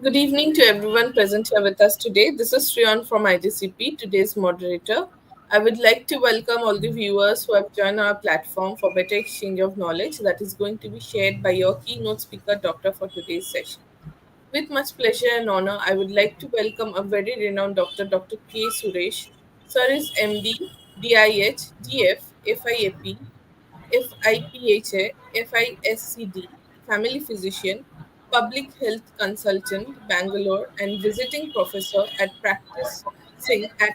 Good evening to everyone present here with us today. This is Sriyan from IGCP, today's moderator. I would like to welcome all the viewers who have joined our platform for better exchange of knowledge that is going to be shared by your keynote speaker, Doctor, for today's session. With much pleasure and honor, I would like to welcome a very renowned doctor, Dr. K. Suresh. Sir is MD, DIH, DF, FIAP, FIPHA, FISCD, family physician, public health consultant, Bangalore, and visiting professor at practicing at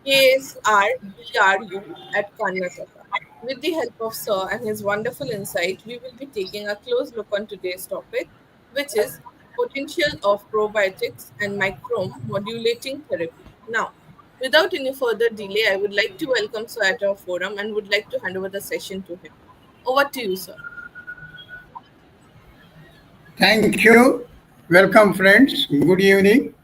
KSRBRU at Karnataka. With the help of Sir and his wonderful insight, we will be taking a close look on today's topic, which is potential of probiotics and microbe modulating therapy. Now, without any further delay, I would like to welcome Sir at our forum and would like to hand over the session to him. Over to you, sir. Thank you. Welcome, friends. Good evening.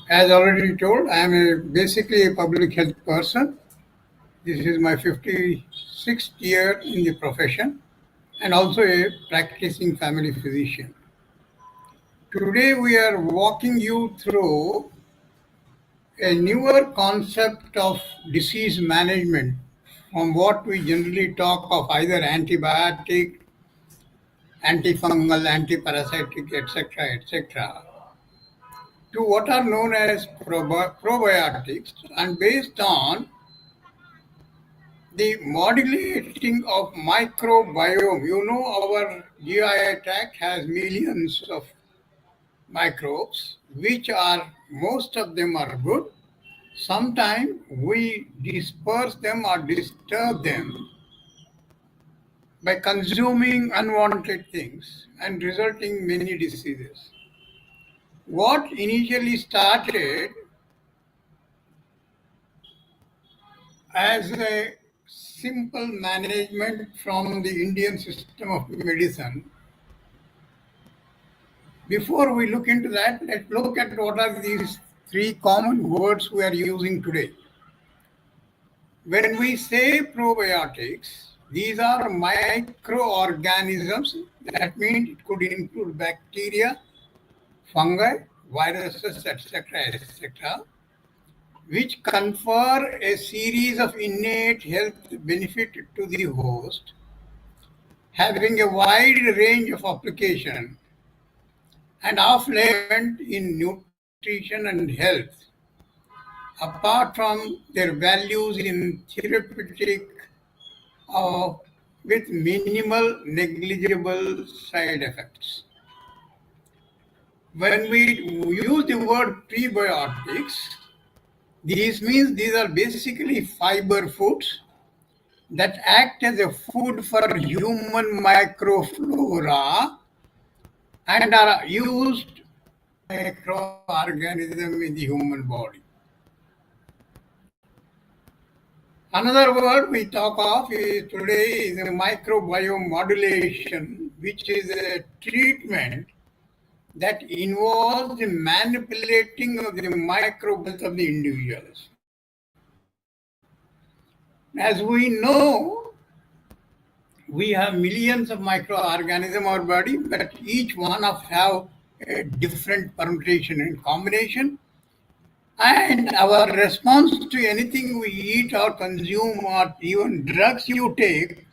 As already told, I am basically a public health person. This is my 56th year in the profession and also a practicing family physician. Today, we are walking you through a newer concept of disease management from what we generally talk of either antibiotic, antifungal, antiparasitic, etc., to what are known as probiotics, and based on the modulating of microbiome. You know, our GI tract has millions of microbes, which are, most of them are good. Sometimes we disperse them or disturb them by consuming unwanted things and resulting many diseases. What initially started as a simple management from the Indian system of medicine, before we look into that, let's look at what are these three common words we are using today. When we say probiotics, these are microorganisms. That means it could include bacteria, fungi, viruses, etc., which confer a series of innate health benefit to the host, having a wide range of application and of late in nutrition and health, apart from their values in therapeutic uh, with minimal negligible side effects. When we use the word prebiotics, this means these are basically fiber foods that act as a food for human microflora and are used microorganism in the human body. Another word we talk of today is microbiome modulation, which is a treatment that involves the manipulating of the microbes of the individuals. As we know, we have millions of microorganisms in our body, but each one of have a different permutation and combination. And our response to anything we eat or consume or even drugs you take,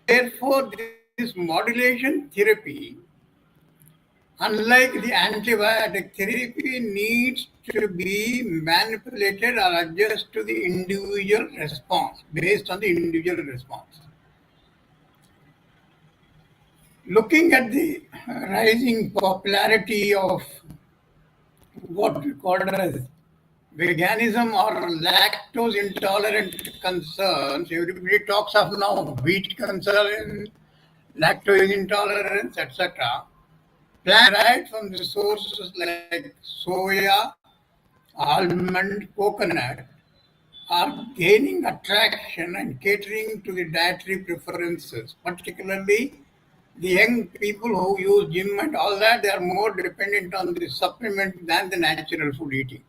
therefore this modulation therapy, unlike the antibiotic therapy, needs to be manipulated or adjusted to the individual response, based on the individual response. Looking at the rising popularity of what we call as veganism or lactose intolerant concerns, everybody talks of now wheat concern, lactose intolerance, etc. Plants right from the sources like soya, almond, coconut are gaining attraction and catering to the dietary preferences, particularly the young people who use gym and all that. They are more dependent on the supplement than the natural food eating.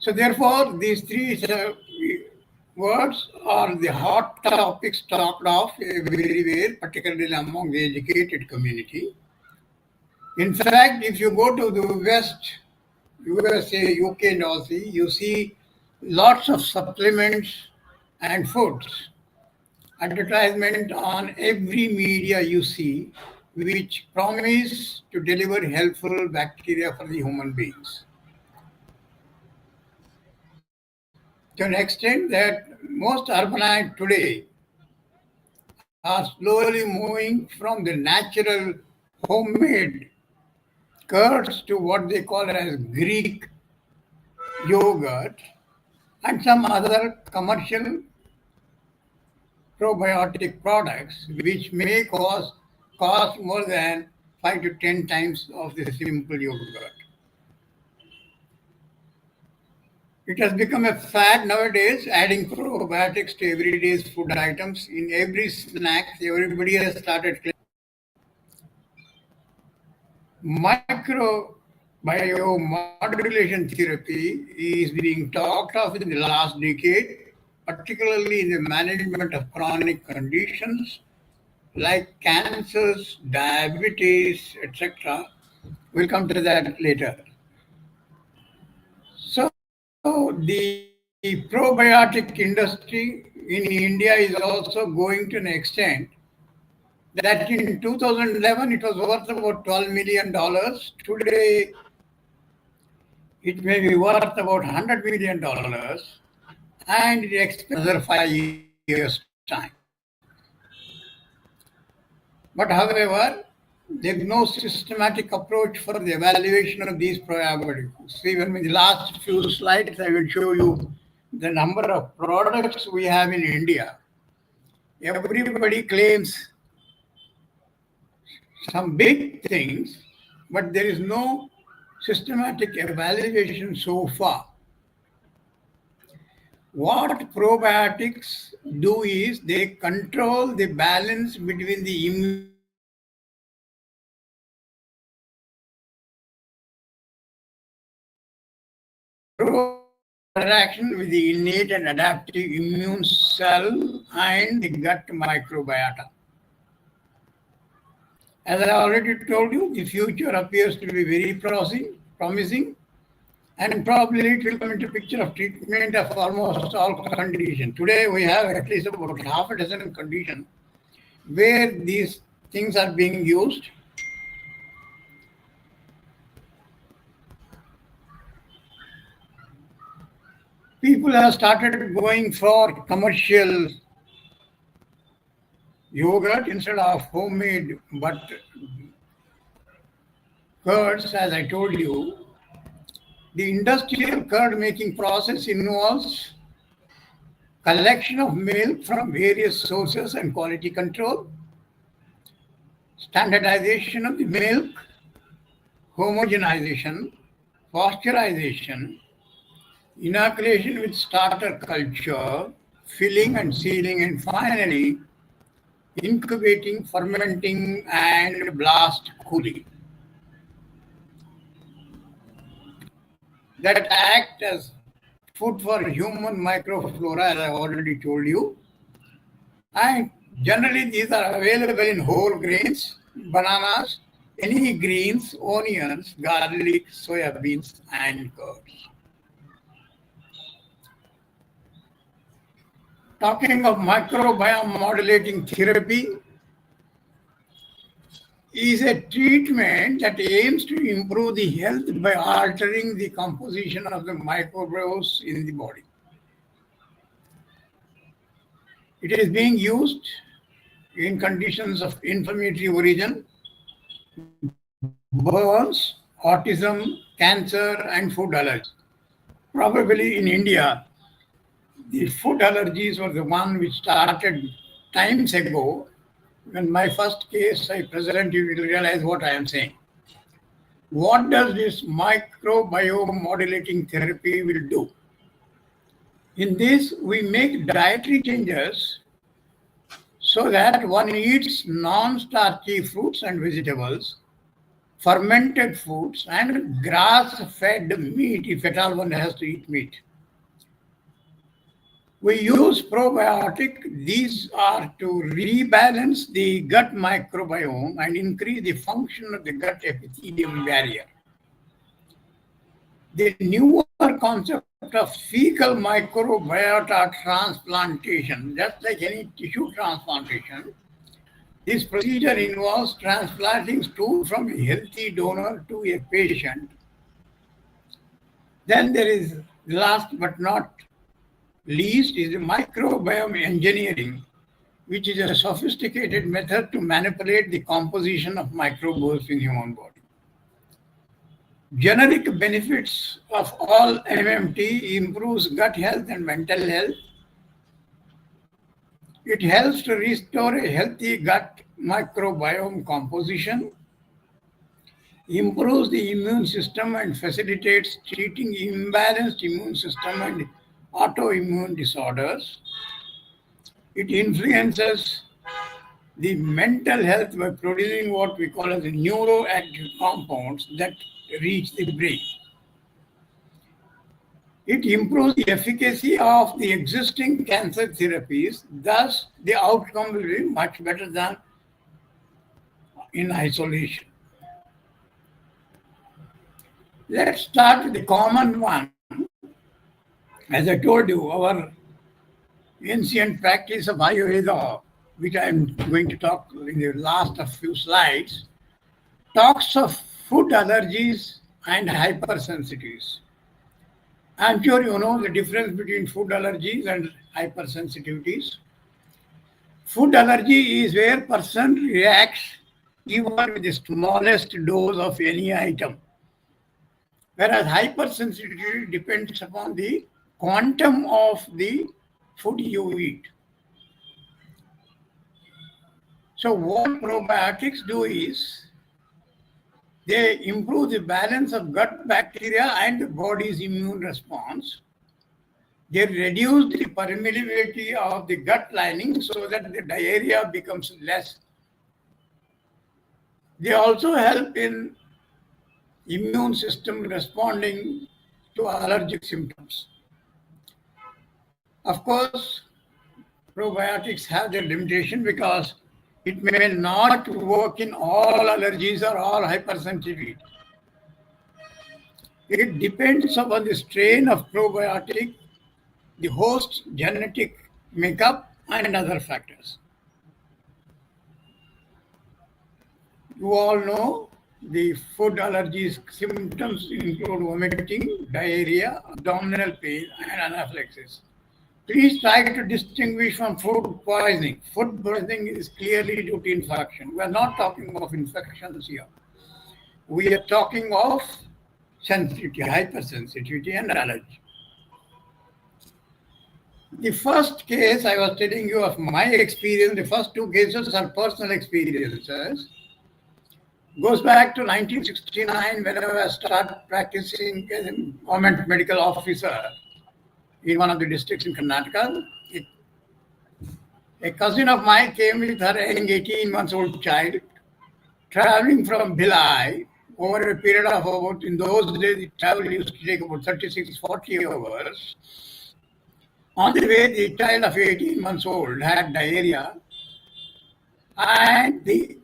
So therefore, these three words are the hot topics talked of everywhere, particularly among the educated community. In fact, if you go to the West, USA, UK, and Aussie, you see lots of supplements and foods advertisement on every media you see, which promise to deliver helpful bacteria for the human beings. To an extent that most urbanite today are slowly moving from the natural homemade curds to what they call as Greek yogurt and some other commercial probiotic products which may cost more than 5 to 10 times of the simple yogurt. It has become a fad nowadays, adding probiotics to everyday's food items. In every snack, everybody has started claiming microbiomodulation therapy is being talked of in the last decade, particularly in the management of chronic conditions like cancers, diabetes, etc. We'll come to that later. So the probiotic industry in India is also going to an extent that in 2011 it was worth about $12 million. Today it may be worth about $100 million, and it expects another 5 years' time. But however, there is no systematic approach for the evaluation of these probiotics. Even in the last few slides, I will show you the number of products we have in India. Everybody claims some big things, but there is no systematic evaluation so far. What probiotics do is they control the balance between the immune interaction with the innate and adaptive immune cell and the gut microbiota. As I already told you, the future appears to be very promising, and probably it will come into picture of treatment of almost all conditions. Today we have at least about half a dozen conditions where these things are being used. People have started going for commercial yogurt instead of homemade, but curds, as I told you, the industrial curd making process involves collection of milk from various sources and quality control, standardization of the milk, homogenization, pasteurization, inoculation with starter culture, filling and sealing, and finally incubating, fermenting, and blast cooling that act as food for human microflora, as I already told you. And generally, these are available in whole grains, bananas, any greens, onions, garlic, soya beans, and curds. Talking of microbiome modulating therapy, is a treatment that aims to improve the health by altering the composition of the microbes in the body. It is being used in conditions of inflammatory origin, burns, autism, cancer, and food allergies. Probably in India, the food allergies were the one which started times ago. When my first case I present, you will realize what I am saying. What does this microbiome modulating therapy will do? In this, we make dietary changes so that one eats non-starchy fruits and vegetables, fermented foods, and grass-fed meat, if at all one has to eat meat. We use probiotic. These are to rebalance the gut microbiome and increase the function of the gut epithelium barrier. The newer concept of fecal microbiota transplantation, just like any tissue transplantation, this procedure involves transplanting stool from a healthy donor to a patient. Then there is last but not least is the microbiome engineering, which is a sophisticated method to manipulate the composition of microbes in human body. Generic benefits of all MMT improves gut health and mental health. It helps to restore a healthy gut microbiome composition, improves the immune system and facilitates treating imbalanced immune system and autoimmune disorders. It influences the mental health by producing what we call as the neuroactive compounds that reach the brain. It improves the efficacy of the existing cancer therapies, thus the outcome will be much better than in isolation. Let's start with the common one. As I told you, our ancient practice of Ayurveda, which I am going to talk in the last of few slides, talks of food allergies and hypersensitivities. I'm sure you know the difference between food allergies and hypersensitivities. Food allergy is where person reacts even with the smallest dose of any item, whereas hypersensitivity depends upon the quantum of the food you eat. So what probiotics do is they improve the balance of gut bacteria and the body's immune response. They reduce the permeability of the gut lining so that the diarrhea becomes less. They also help in immune system responding to allergic symptoms. Of course, probiotics have their limitation because it may not work in all allergies or all hypersensitivity. It depends upon the strain of probiotic, the host genetic makeup, and other factors. You all know the food allergies symptoms include vomiting, diarrhea, abdominal pain, and anaphylaxis. Please try to distinguish from food poisoning. Food poisoning is clearly due to infection. We are not talking of infections here. We are talking of sensitivity, hypersensitivity, and allergy. The first case I was telling you of my experience, the first two cases are personal experiences. Goes back to 1969 when I started practicing as a government medical officer in one of the districts in Karnataka. A cousin of mine came with her young 18 months old child, traveling from Bhilai over a period of about, in those days, the travel used to take about 36, 40 hours. On the way, the child of 18 months old had diarrhea, and the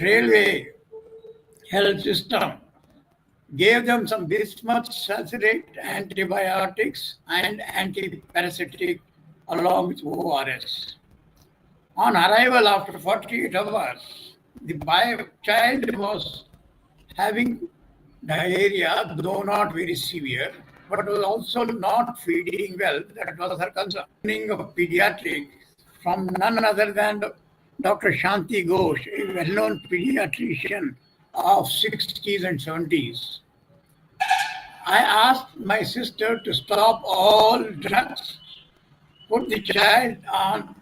railway health system gave them some bismuth salicylate antibiotics and antiparasitic along with ORS. On arrival after 48 hours, the child was having diarrhea, though not very severe, but was also not feeding well. That was her concern. Of pediatrics from none other than Dr. Shanti Ghosh, a well-known pediatrician of 60s and 70s. I asked my sister to stop all drugs, put the child on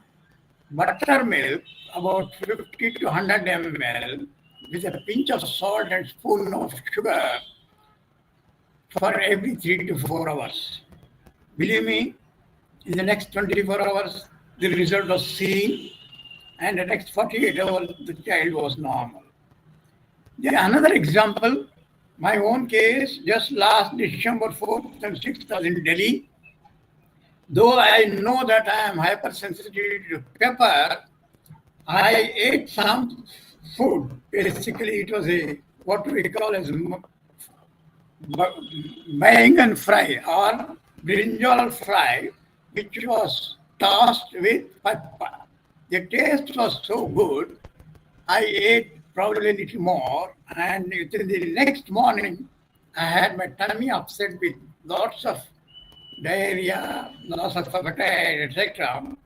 buttermilk, about 50 to 100 ml, with a pinch of salt and spoon of sugar for every 3 to 4 hours. Believe me, in the next 24 hours, the result was seen, and the next 48 hours, the child was normal. Another example, my own case, just last December 4th and 6th, I was in Delhi. Though I know that I am hypersensitive to pepper, I ate some food. Basically, it was a what we call as Bangan fry or brinjal fry, which was tossed with pepper. The taste was so good, I ate probably a little more, and within the next morning, I had my tummy upset with lots of diarrhea, loss of appetite, etc.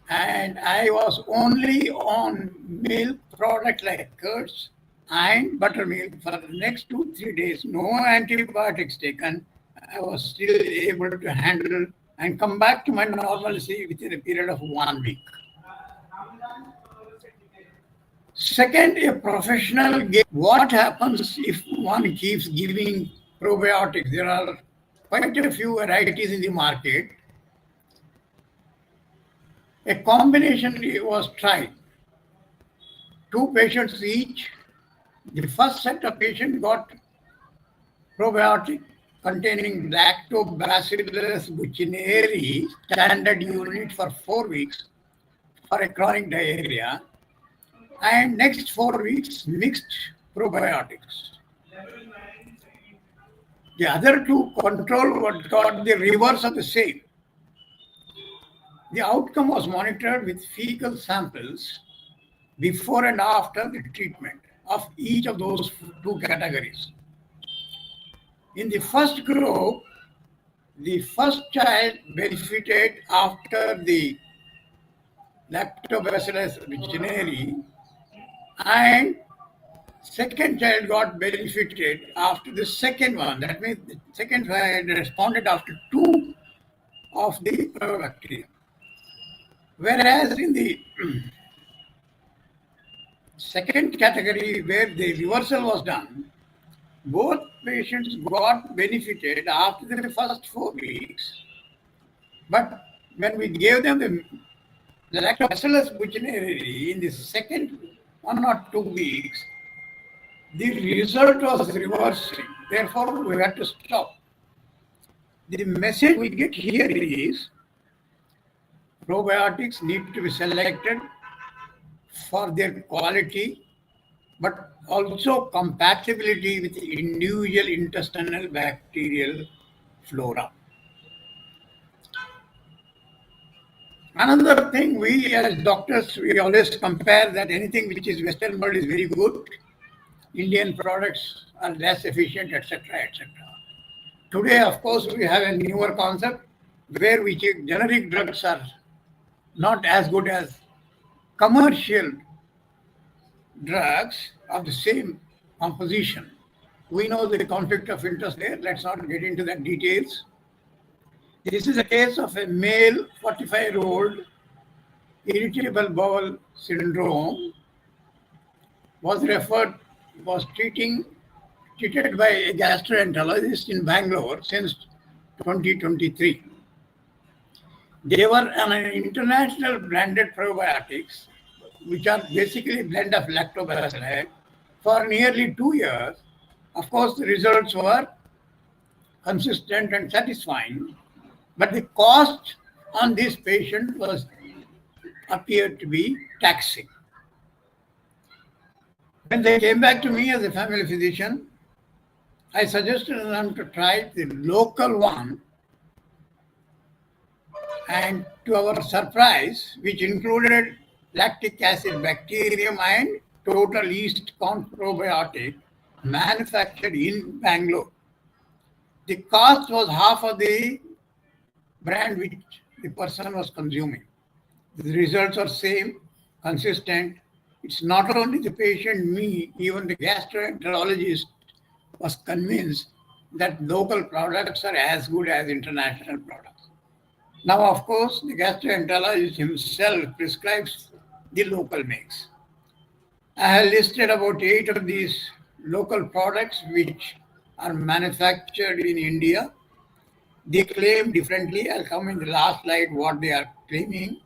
And I was only on milk product like curds and buttermilk for the next 2 3 days. No antibiotics taken. I was still able to handle and come back to my normalcy within a period of 1 week. Second, a professional game. What happens if one keeps giving probiotics? There are quite a few varieties in the market. A combination was tried. Two patients each. The first set of patients got probiotic containing lactobacillus buccineri standard unit for 4 weeks for a chronic diarrhea, and next 4 weeks mixed probiotics. The other two control what got the reverse of the same. The outcome was monitored with fecal samples before and after the treatment of each of those two categories. In the first group, the first child benefited after the lactobacillus buccineri, and second child got benefited after the second one. That means the second child responded after two of the bacteria. Whereas in the second category, where the reversal was done, both patients got benefited after the first 4 weeks. But when we gave them the lactobacillus buccineri in the second 1 or 2 weeks, the result was reversing. Therefore, we had to stop. The message we get here is probiotics need to be selected for their quality, but also compatibility with the individual intestinal bacterial flora. Another thing, we as doctors, we always compare that anything which is Western world is very good, Indian products are less efficient, etc., etc. Today, of course, we have a newer concept where we check generic drugs are not as good as commercial drugs of the same composition. We know the conflict of interest there. Let's not get into the details. This is a case of a male 45-year-old irritable bowel syndrome was treated by a gastroenterologist in Bangalore since 2023. They were on an international branded probiotics, which are basically a blend of lactobacilli, for nearly 2 years. Of course, the results were consistent and satisfying, but the cost on this patient appeared to be taxing. When they came back to me as a family physician, I suggested them to try the local one, and to our surprise, which included lactic acid bacterium and total yeast count probiotic manufactured in Bangalore. The cost was half of the brand which the person was consuming. The results are same, consistent. It's not only the patient, me, even the gastroenterologist was convinced that local products are as good as international products. Now, of course, the gastroenterologist himself prescribes the local mix. I have listed about 8 of these local products which are manufactured in India. They claim differently. I'll come in the last slide what they are claiming.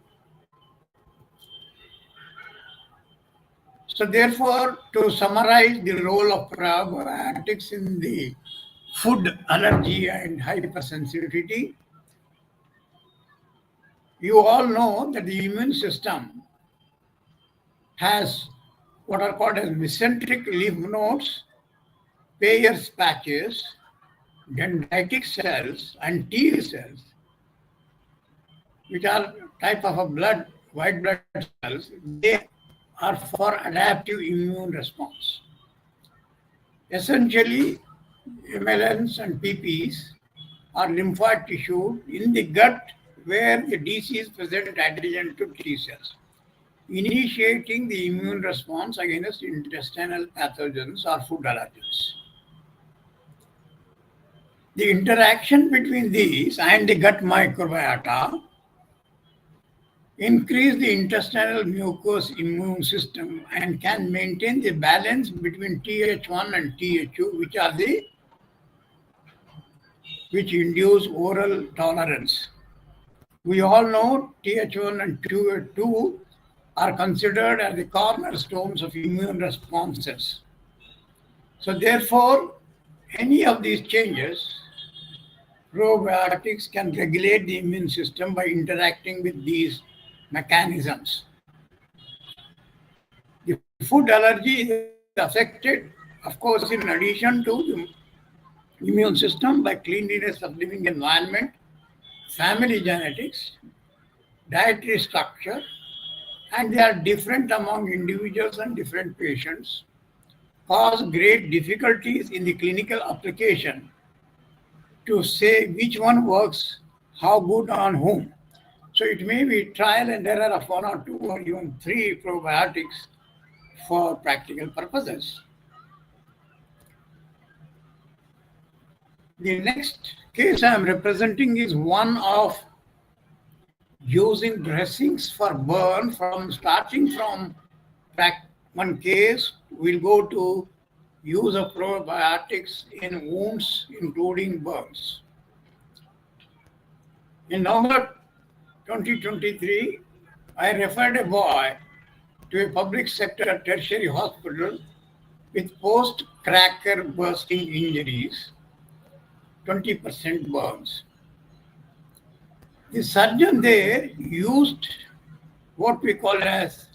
So therefore, to summarize the role of probiotics in the food allergy and hypersensitivity, You all know that the immune system has what are called as mesenteric lymph nodes, Peyer's patches, dendritic cells, and T cells, which are type of a white blood cells. They are for adaptive immune response. Essentially, MLNs and PPs are lymphoid tissue in the gut where the disease present adjacent to T cells, initiating the immune response against intestinal pathogens or food allergens. The interaction between these and the gut microbiota increase the intestinal mucous immune system and can maintain the balance between Th1 and Th2, which induce oral tolerance. We all know Th1 and Th2 are considered as the cornerstones of immune responses. So therefore, any of these changes, probiotics can regulate the immune system by interacting with these mechanisms. The food allergy is affected, of course, in addition to the immune system by cleanliness of living environment, family genetics, dietary structure, and they are different among individuals and different patients, cause great difficulties in the clinical application to say which one works, how good on whom. So it may be trial and error of one or two or even three probiotics for practical purposes. The next case I am representing is one of using dressings for burn from starting from one case, we'll go to use of probiotics in wounds, including burns. In November 2023, I referred a boy to a public sector tertiary hospital with post-cracker bursting injuries, 20% burns. The surgeon there used what we call as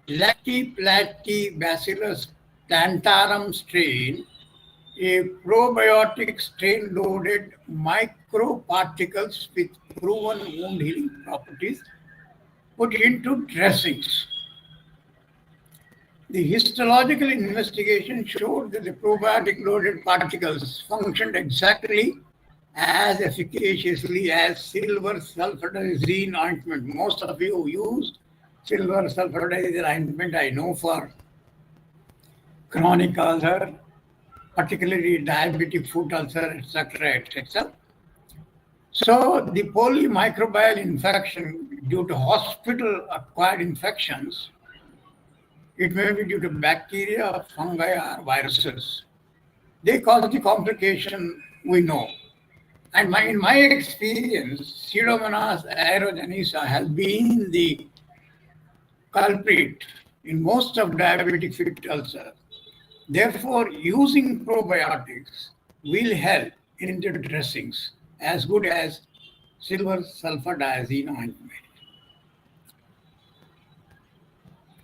Lactobacillus plantarum strain, a probiotic strain loaded microparticles with proven wound healing properties put into dressings. The histological investigation showed that the probiotic loaded particles functioned exactly as efficaciously as silver sulfadazine ointment. Most of you used silver sulfadazine ointment, I know, for chronic ulcer, particularly diabetic foot ulcer, etc., etc. So the polymicrobial infection due to hospital-acquired infections, it may be due to bacteria, fungi, or viruses. They cause the complication we know. And in my experience, Pseudomonas aeruginosa has been the culprit in most of diabetic foot ulcer. Therefore, using probiotics will help in the dressings as good as silver sulfadiazine ointment.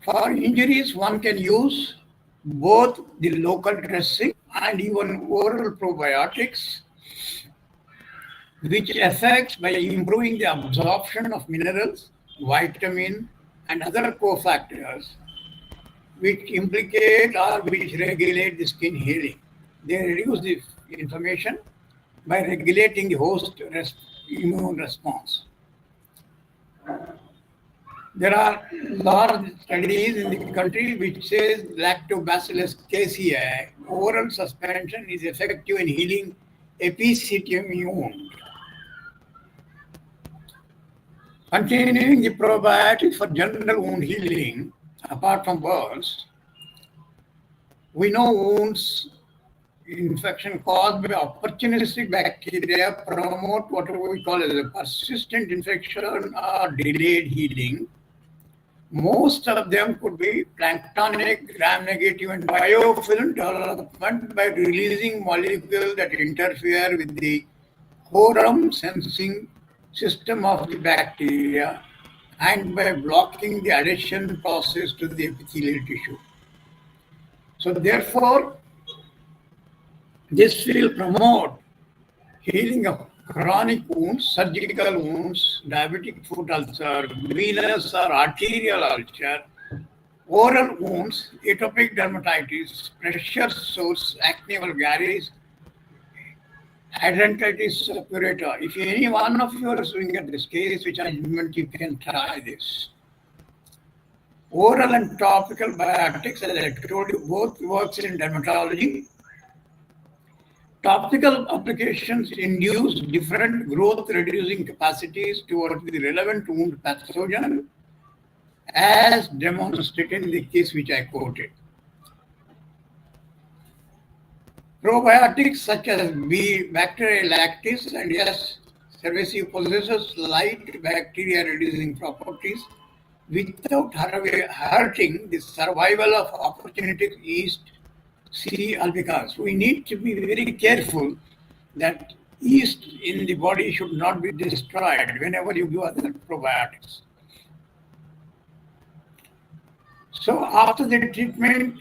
For injuries, one can use both the local dressing and even oral probiotics, which affects by improving the absorption of minerals, vitamin, and other cofactors which implicate or which regulate the skin healing. They reduce the inflammation by regulating the host immune response. There are large studies in the country which says Lactobacillus casei oral suspension is effective in healing epicitium wound. Continuing the probiotics for general wound healing, apart from burns, we know wounds infection caused by opportunistic bacteria promote what we call as a persistent infection or delayed healing. Most of them could be planktonic, gram-negative, and biofilm development by releasing molecules that interfere with the quorum sensing system of the bacteria and by blocking the adhesion process to the epithelial tissue. So, therefore, this will promote healing of chronic wounds, surgical wounds, diabetic foot ulcer, venous or arterial ulcer, oral wounds, atopic dermatitis, pressure sores, acne vulgaris, adventitis suppurata. If any one of you are doing at this case which management, you can try this. Oral and topical biotics, as I told you, both works in dermatology. Topical applications induce different growth reducing capacities towards the relevant wound pathogen, as demonstrated in the case which I quoted. Probiotics such as B. Bacterilactis and S. cerevisiae possesses light bacteria reducing properties without hurting the survival of opportunistic yeast C. albicans. We need to be very careful that yeast in the body should not be destroyed whenever you give other probiotics. So after the treatment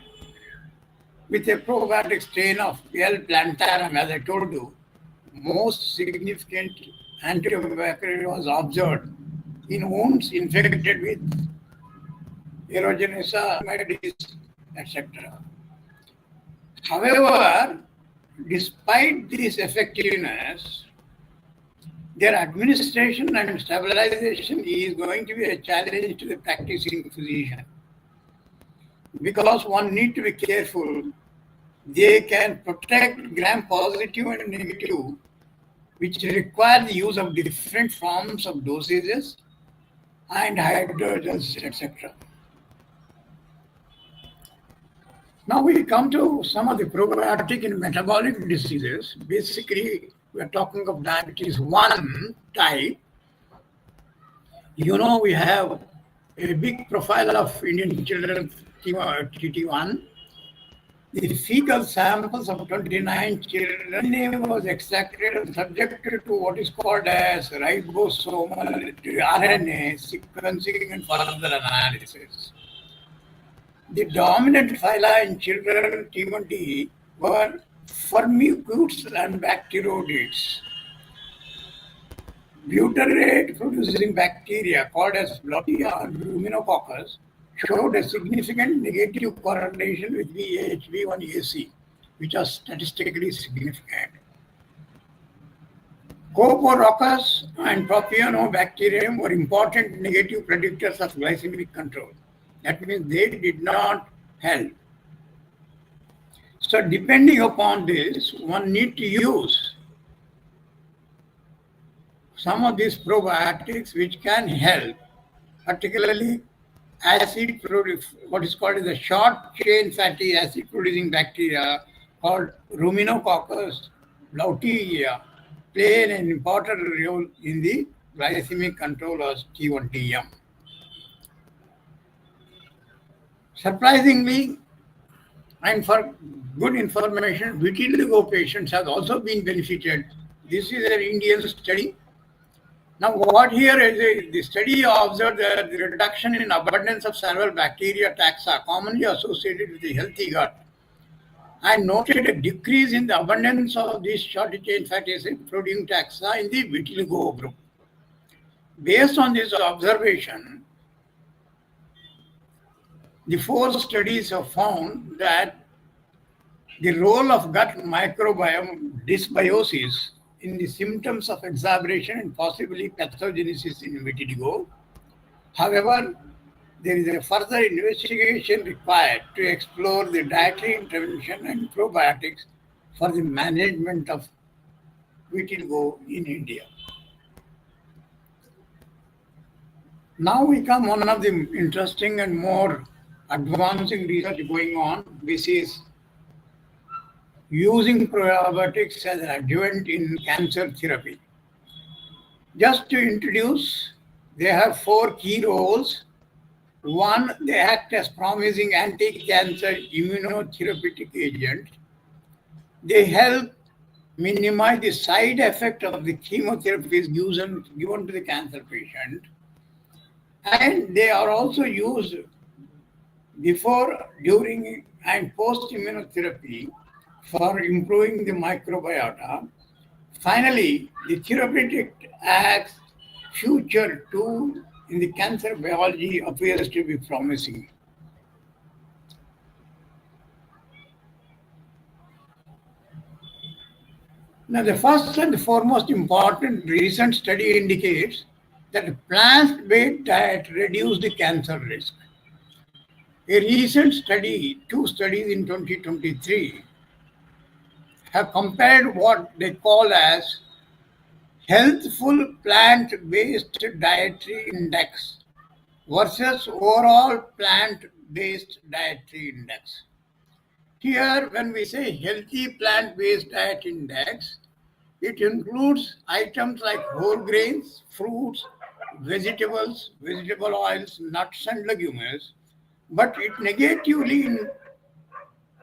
with a probiotic strain of L. plantarum, as I told you, most significant antibacterial was observed in wounds infected with aerogenesa, mycosis, etc. However, despite this effectiveness, their administration and stabilization is going to be a challenge to the practicing physician, because one need to be careful. They can protect gram positive and negative, which require the use of different forms of dosages and hydrogens, etc. Now we come to some of the probiotic and metabolic diseases. Basically, we are talking of diabetes 1 type. You know, we have a big profile of Indian children, TT1. The fecal samples of 29 children was extracted and subjected to what is called as ribosomal RNA sequencing and further analysis. The dominant phyla in children T1T were firmicutes and bacteroides. Butyrate-producing bacteria called as Blotia or Luminococcus showed a significant negative correlation with VHV1AC, which was statistically significant. Coprococcus and Propionobacterium were important negative predictors of glycemic control. That means they did not help. So depending upon this, one need to use some of these probiotics which can help, particularly acid, what is called the short chain fatty acid producing bacteria called Ruminococcus lautia play an important role in the glycemic control of T1TM. Surprisingly, and for good information, vitiligo patients have also been benefited. This is an Indian study. Now, what here is the study observed that the reduction in abundance of several bacteria taxa commonly associated with a healthy gut, and noted a decrease in the abundance of these short chain fatty acid producing taxa in the vitiligo group. Based on this observation, the 4 studies have found that the role of gut microbiome dysbiosis in the symptoms of exacerbation and possibly pathogenesis in vitiligo. However, there is a further investigation required to explore the dietary intervention and probiotics for the management of vitiligo in India. Now we come one of the interesting and more advancing research going on, which is using probiotics as an adjuvant in cancer therapy. Just to introduce, they have 4 key roles. One, they act as promising anti-cancer immunotherapeutic agent. They help minimize the side effect of the chemotherapies given to the cancer patient. And they are also used before, during, and post immunotherapy for improving the microbiota. Finally, the therapeutic acts future tool in the cancer biology appears to be promising. Now, the first and foremost important recent study indicates that plant-based diet reduces the cancer risk. A recent study, two studies in 2023, have compared what they call as healthful plant-based dietary index versus overall plant-based dietary index. Here, when we say healthy plant-based diet index, it includes items like whole grains, fruits, vegetables, vegetable oils, nuts, and legumes, but it negatively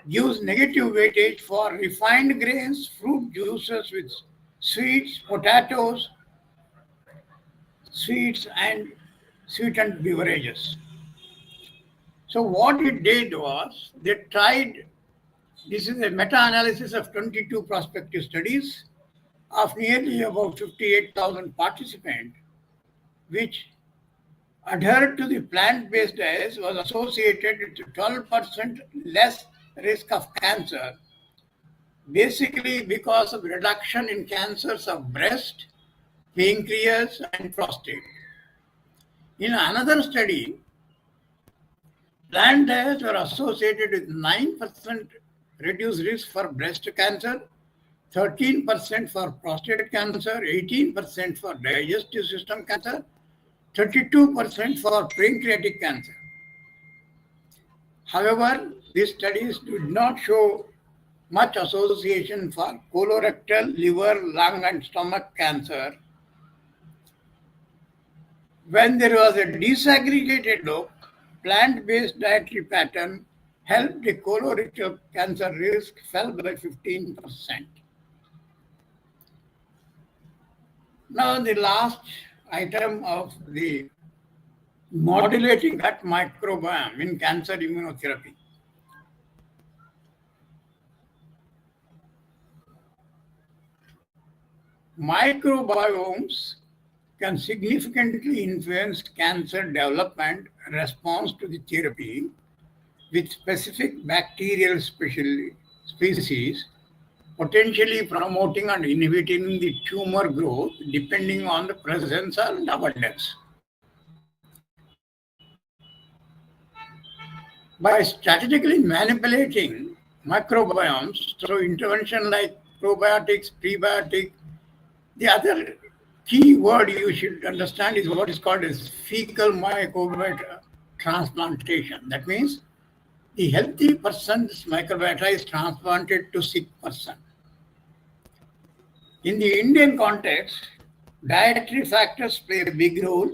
gives negative weightage for refined grains, fruit juices with sweets, potatoes, sweets, and sweetened beverages. So, what it did was they tried this is a meta analysis of 22 prospective studies of nearly about 58,000 participants, which adhered to the plant-based diet was associated with 12% less risk of cancer, basically because of reduction in cancers of breast, pancreas, and prostate. In another study, plant diets were associated with 9% reduced risk for breast cancer, 13% for prostate cancer, 18% for digestive system cancer, 32% for pancreatic cancer. However, these studies did not show much association for colorectal, liver, lung, and stomach cancer. When there was a disaggregated look, plant-based dietary pattern helped the colorectal cancer risk fell by 15%. Now, the last item of the modulating gut microbiome in cancer immunotherapy. Microbiomes can significantly influence cancer development response to the therapy with specific bacterial species potentially promoting and inhibiting the tumor growth depending on the presence and abundance. By strategically manipulating microbiomes through intervention like probiotics, prebiotics, the other key word you should understand is what is called as fecal microbiota transplantation. That means the healthy person's microbiota is transplanted to sick person. In the Indian context, dietary factors play a big role.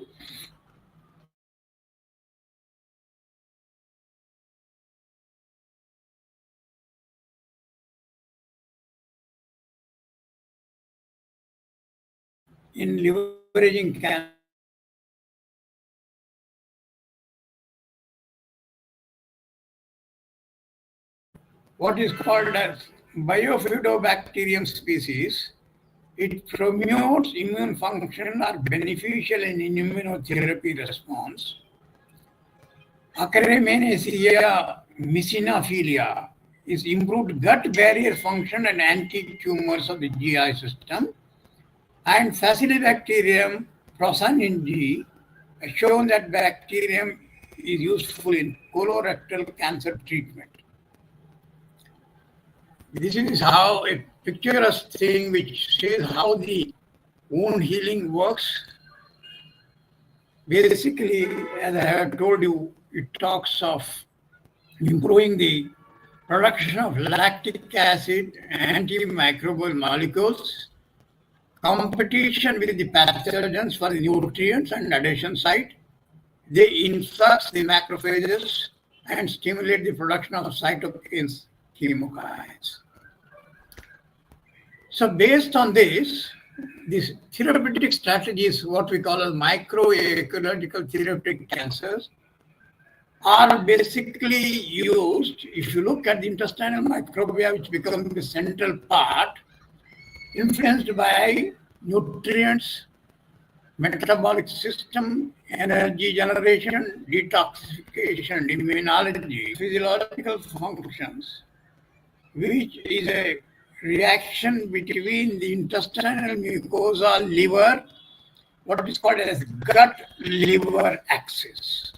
In leveraging what is called as Bifidobacterium species, it promotes immune function or beneficial in immunotherapy response. Akkermansia mycinophilia is improved gut barrier function and anti-tumors of the GI system. And Faecilibacterium prausnianji has shown that bacterium is useful in colorectal cancer treatment. This is how a picturesque thing which shows how the wound healing works. Basically, as I have told you, it talks of improving the production of lactic acid, antimicrobial molecules, competition with the pathogens for the nutrients and adhesion site. They influx the macrophages and stimulate the production of cytokines, chemokines. So based on this, These therapeutic strategies, what we call as microecological therapeutic cancers, are basically used. If you look at the intestinal microbiome, which becomes the central part, influenced by nutrients, metabolic system, energy generation, detoxification, immunology, physiological functions, which is a reaction between the intestinal mucosa, liver, what is called as gut-liver axis.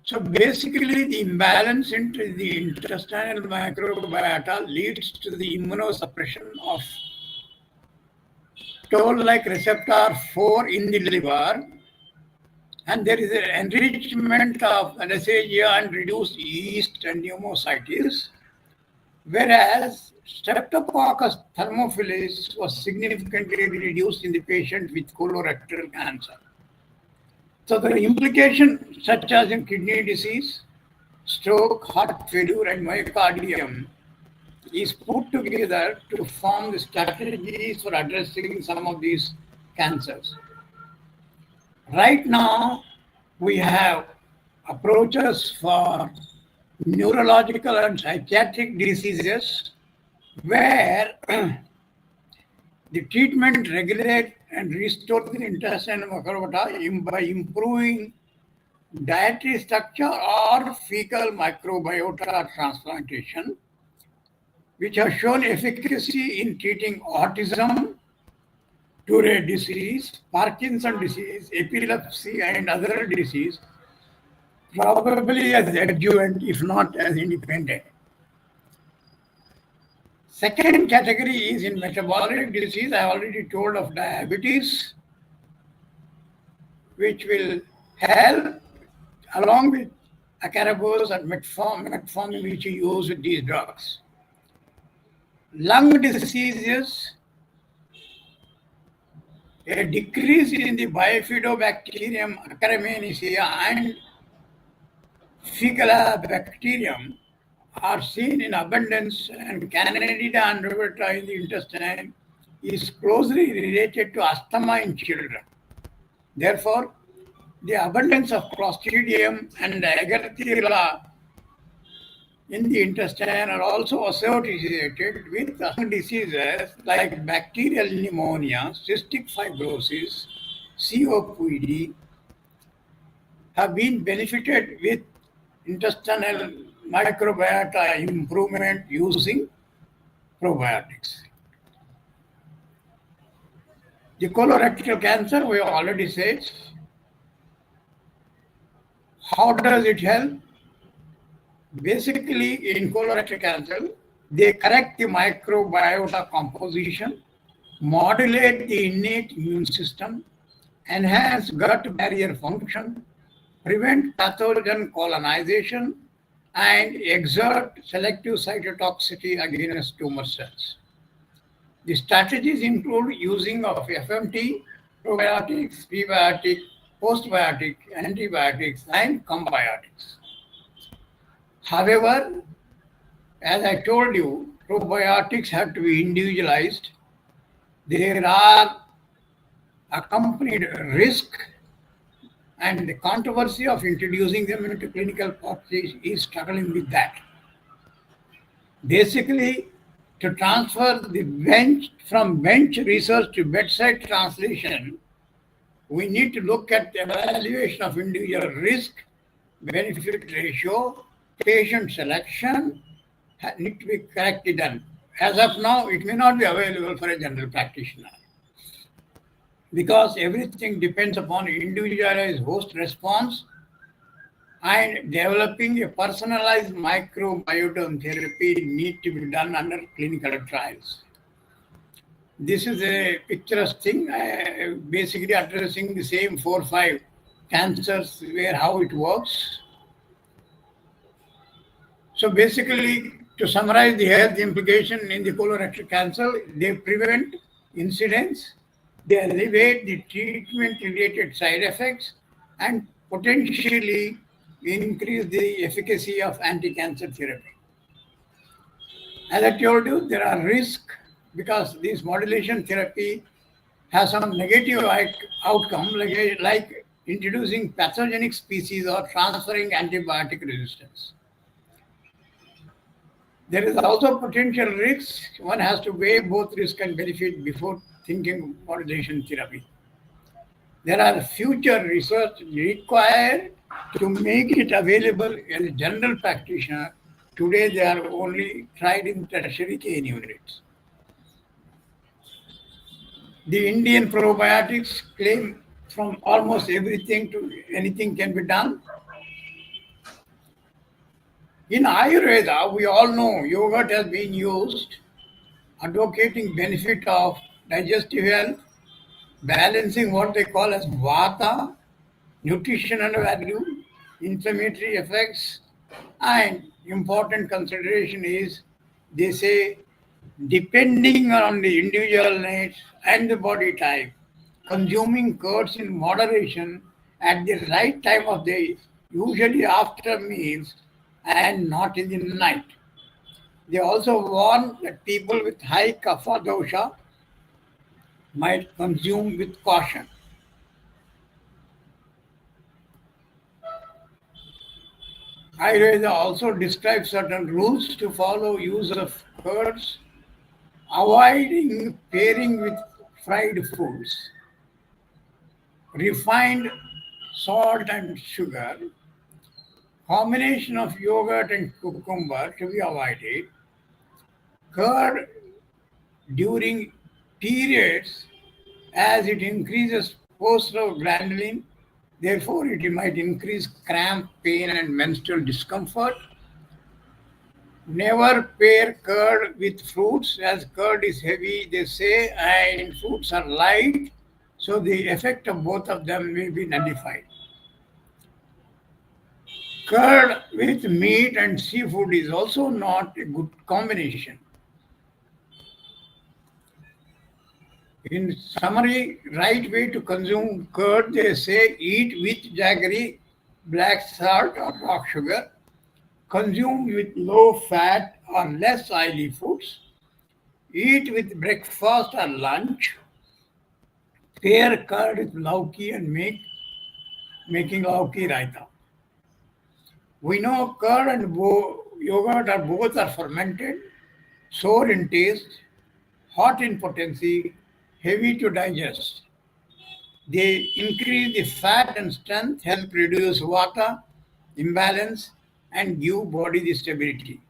So basically, the imbalance into the intestinal microbiota leads to the immunosuppression of toll-like receptor 4 in the liver, and there is an enrichment of anesthesia and reduced yeast and pneumocystis, whereas Streptococcus thermophilus was significantly reduced in the patient with colorectal cancer. So the implication, such as in kidney disease, stroke, heart failure, and myocardium, is put together to form the strategies for addressing some of these cancers. Right now, we have approaches for neurological and psychiatric diseases where the treatment regulate and restore the intestinal microbiota by improving dietary structure or fecal microbiota transplantation, which have shown efficacy in treating autism, Tourette disease, Parkinson disease, epilepsy, and other disease, probably as adjuvant, if not as independent. Second category is in metabolic disease. I already told of diabetes, which will help along with acaribos and metformin, which you use with these drugs. Lung diseases, a decrease in the bifidobacterium Akkermansia and Faecalibacterium are seen in abundance, and Candida androverta in the intestine is closely related to asthma in children. Therefore, the abundance of Clostridium and Agarthala in the intestine are also associated with lung diseases like bacterial pneumonia, cystic fibrosis, COPD, have been benefited with intestinal microbiota improvement using probiotics. The colorectal cancer, we already said. How does it help? Basically, in colorectal cancer, they correct the microbiota composition, modulate the innate immune system, enhance gut barrier function, prevent pathogen colonization, and exert selective cytotoxicity against tumor cells. The strategies include using of FMT, probiotics, prebiotic, postbiotic, antibiotics, and combiotics. However, as I told you, probiotics have to be individualized. There are accompanied risk, and the controversy of introducing them into clinical practice is struggling with that. Basically, to transfer the bench from bench research to bedside translation, we need to look at the evaluation of individual risk, benefit ratio, patient selection, need to be correctly done. As of now, it may not be available for a general practitioner because everything depends upon individualized host response and developing a personalized microbiome therapy need to be done under clinical trials. This is a picturesque thing, basically addressing the same 4 or 5 cancers where how it works. So basically, to summarize the health implication in the colorectal cancer, they prevent incidence, they alleviate the treatment-related side effects, and potentially increase the efficacy of anti-cancer therapy. As I told you, there are risks because this modulation therapy has some negative outcome, like introducing pathogenic species or transferring antibiotic resistance. There is also potential risks. One has to weigh both risk and benefit before thinking modulation therapy. There are future research required to make it available as a general practitioner. Today, they are only tried in tertiary care units. The Indian probiotics claim from almost everything to anything can be done. In Ayurveda, we all know yogurt has been used, advocating benefit of digestive health, balancing what they call as vata, nutrition and value, inflammatory effects, and important consideration is they say depending on the individual needs and the body type, consuming curds in moderation at the right time of day, usually after meals and not in the night. They also warn that people with high kapha dosha might consume with caution. Ayurveda also describes certain rules to follow use of curds, avoiding pairing with fried foods, refined salt and sugar, combination of yogurt and cucumber to be avoided, curd during periods as it increases prostaglandin, therefore it might increase cramp, pain and menstrual discomfort. Never pair curd with fruits as curd is heavy, they say, and fruits are light, so the effect of both of them may be nullified. Curd with meat and seafood is also not a good combination. In summary, right way to consume curd, they say eat with jaggery, black salt or rock sugar, consume with low fat or less oily foods, eat with breakfast or lunch, pair curd with lauki and making lauki raita. We know curd and yogurt are both are fermented, sour in taste, hot in potency, heavy to digest. They increase the fat and strength, help reduce vata, imbalance, and give body the stability.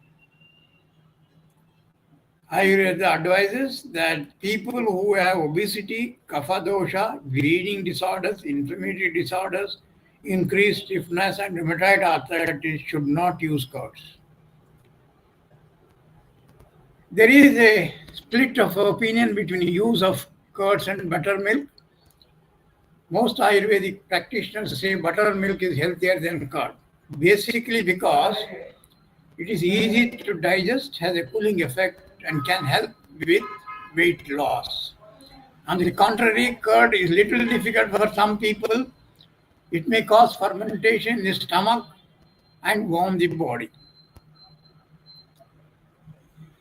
Ayurveda advises that people who have obesity, kapha dosha, bleeding disorders, inflammatory disorders, increased stiffness, and rheumatoid arthritis should not use curds. There is a split of opinion between use of curds and buttermilk. Most Ayurvedic practitioners say buttermilk is healthier than curd, basically because it is easy to digest, has a cooling effect, and can help with weight loss. On the contrary, curd is little difficult for some people. It may cause fermentation in the stomach and warm the body.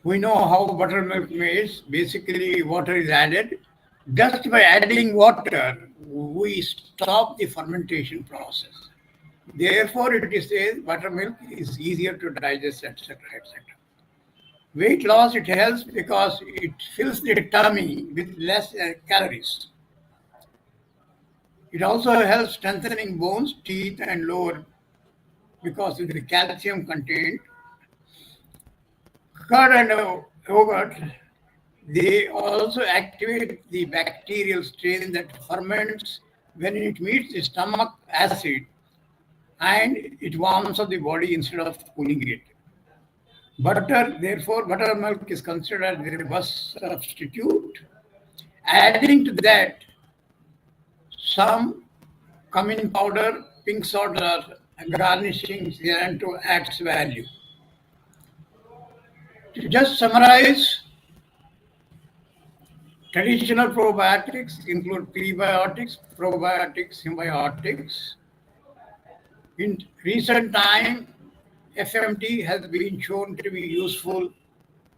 We know how buttermilk makes. Basically, water is added. Just by adding water, we stop the fermentation process. Therefore, it is said buttermilk is easier to digest, etc., etc. Weight loss, it helps because it fills the tummy with less calories. It also helps strengthening bones, teeth, and lower because of the calcium content. Curd and yogurt, they also activate the bacterial strain that ferments when it meets the stomach acid and it warms up the body instead of cooling it. Butter, therefore, buttermilk is considered the robust substitute. Adding to that, some cumin powder, pink salt, or garnishing to adds value. To just summarize, traditional probiotics include prebiotics, probiotics, symbiotics. In recent time, FMT has been shown to be useful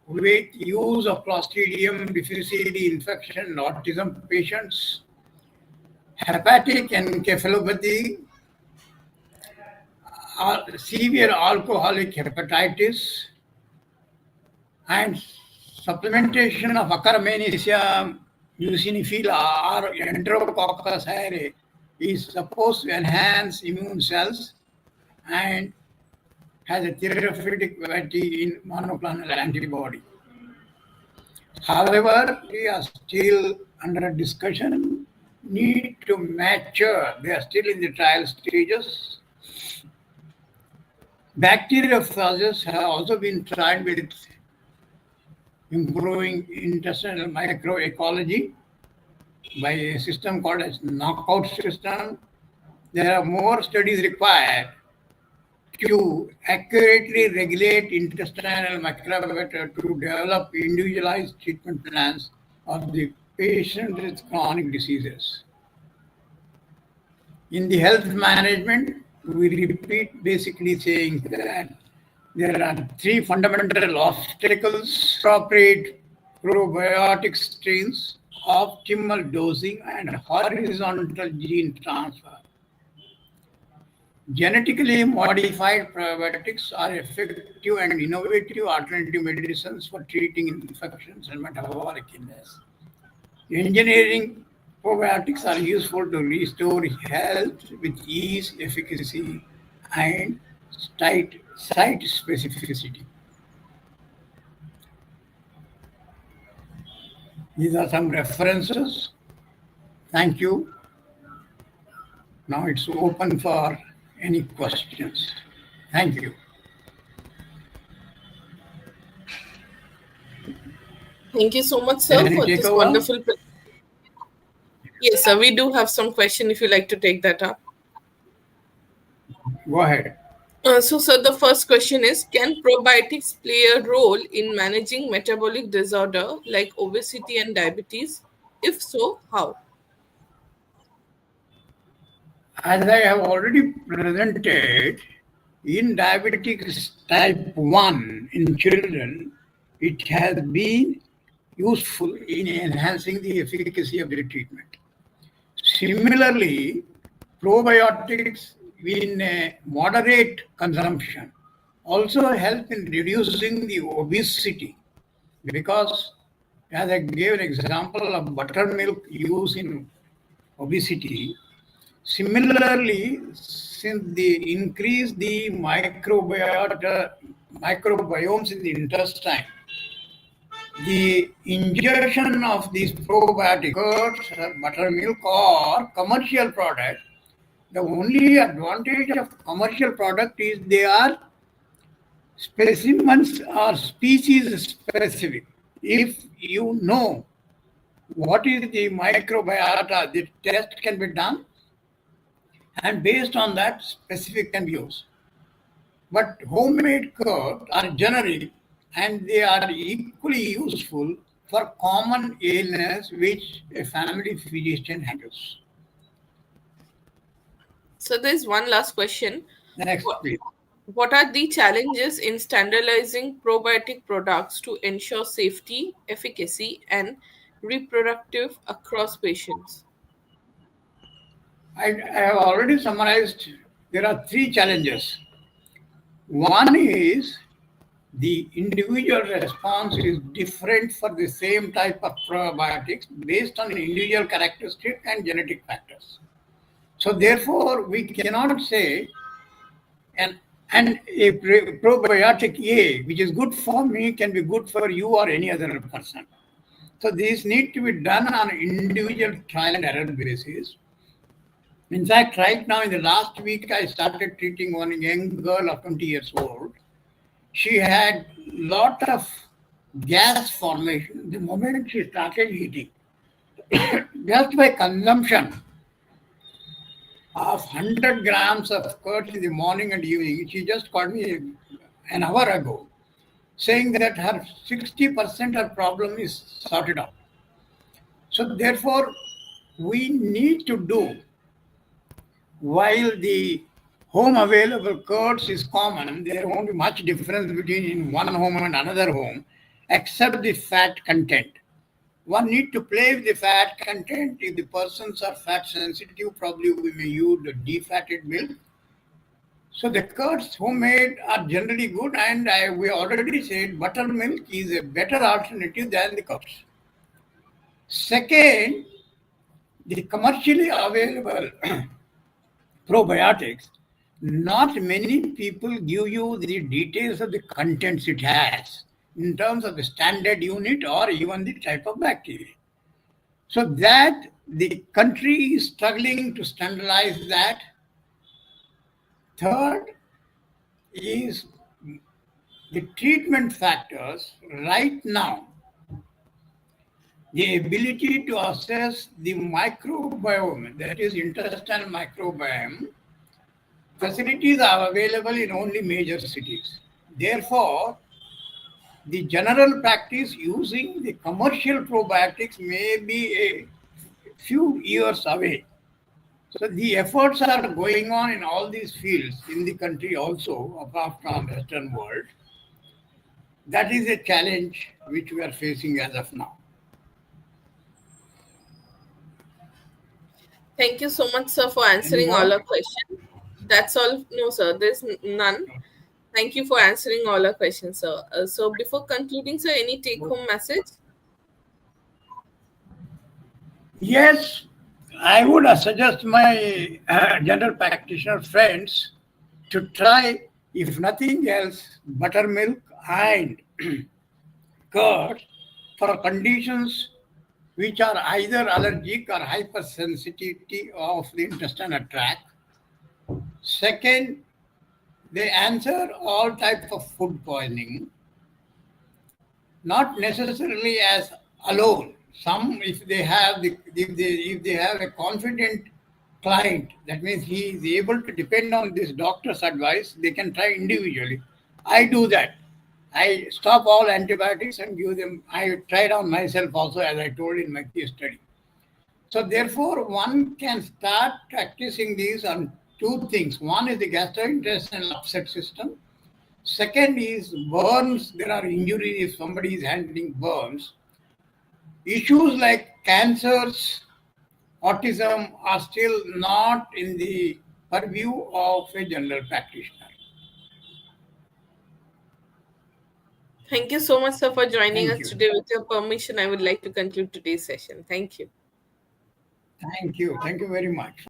with use of Clostridium difficile infection in autism patients, hepatic encephalopathy, severe alcoholic hepatitis, and supplementation of Akkermansia muciniphila or Enterococcus aureus is supposed to enhance immune cells and has a therapeutic value in monoclonal antibody. However, we are still under discussion, need to mature. They are still in the trial stages. Bacteriophages have also been tried with improving intestinal microecology by a system called as knockout system. There are more studies required to accurately regulate intestinal microbiota to develop individualized treatment plans of the patient with chronic diseases. In the health management, we repeat basically saying that there are three fundamental obstacles: appropriate probiotic strains, optimal dosing, and horizontal gene transfer. Genetically modified probiotics are effective and innovative alternative medicines for treating infections and metabolic illness. Engineering probiotics are useful to restore health with ease, efficacy, and site specificity. These are some references. Thank you. Now it's open for any questions. Thank you. Thank you so much, sir, Can I for take this over? wonderful. Yes, sir. We do have some question if you like to take that up. Go ahead. Sir, the first question is: can probiotics play a role in managing metabolic disorder like obesity and diabetes? If so, how? As I have already presented, in diabetes type 1 in children, it has been useful in enhancing the efficacy of the treatment. Similarly, probiotics in moderate consumption also help in reducing the obesity because, as I gave an example of buttermilk use in obesity, similarly, since they increase the microbiomes in the intestine, the ingestion of these probiotics, buttermilk or commercial product, the only advantage of commercial product is they are specimens or species specific. If you know what is the microbiota, the test can be done and based on that specific can be used. But homemade curds are generic and they are equally useful for common illness which a family physician handles. So there's one last question. Next, What, please. what are the challenges in standardizing probiotic products to ensure safety, efficacy, and reproductive across patients? I have already summarized. There are three challenges. One is the individual response is different for the same type of probiotics based on individual characteristics and genetic factors. So therefore, we cannot say and a probiotic A, which is good for me, can be good for you or any other person. So these need to be done on individual trial and error basis. In fact, right now in the last week, I started treating one young girl of 20 years old. She had lot of gas formation the moment she started eating. Just by consumption of 100 grams of curd in the morning and evening, she just called me an hour ago saying that her 60% of problem is sorted out. So therefore, we need to do, while the home available curds is common, there won't be much difference between in one home and another home. except the fat content. One need to play with the fat content. If the persons are fat sensitive, probably we may use the defatted milk. So the curds homemade are generally good, and we already said buttermilk is a better alternative than the curds. Second, the commercially available probiotics, not many people give you the details of the contents it has in terms of the standard unit or even the type of bacteria. So that the country is struggling to standardize that. Third is the treatment factors right now. The ability to assess the microbiome, that is intestinal microbiome, facilities are available in only major cities. Therefore, the general practice using the commercial probiotics may be a few years away. So the efforts are going on in all these fields in the country also, apart from Western world. That is a challenge which we are facing as of now. Thank you so much, sir, for Any answering all more? our questions. That's all. No, sir, there's none. Thank you for answering all our questions, sir. So, before concluding, sir, any take home message? Yes, I would suggest my general practitioner friends to try, if nothing else, buttermilk and curd for conditions which are either allergic or hypersensitivity of the intestinal tract. Second, they answer all types of food poisoning, not necessarily as alone. Some, if they have a confident client, that means he is able to depend on this doctor's advice, they can try individually. I do that. I stop all antibiotics and give them. I tried on myself also, as I told in my case study. So therefore, one can start practicing these on two things. One is the gastrointestinal upset system. Second is burns. There are injuries if somebody is handling burns. Issues like cancers, autism are still not in the purview of a general practitioner. Thank you so much, sir, for joining Thank us you. today. With your permission, I would like to conclude today's session. Thank you. Thank you. Thank you very much.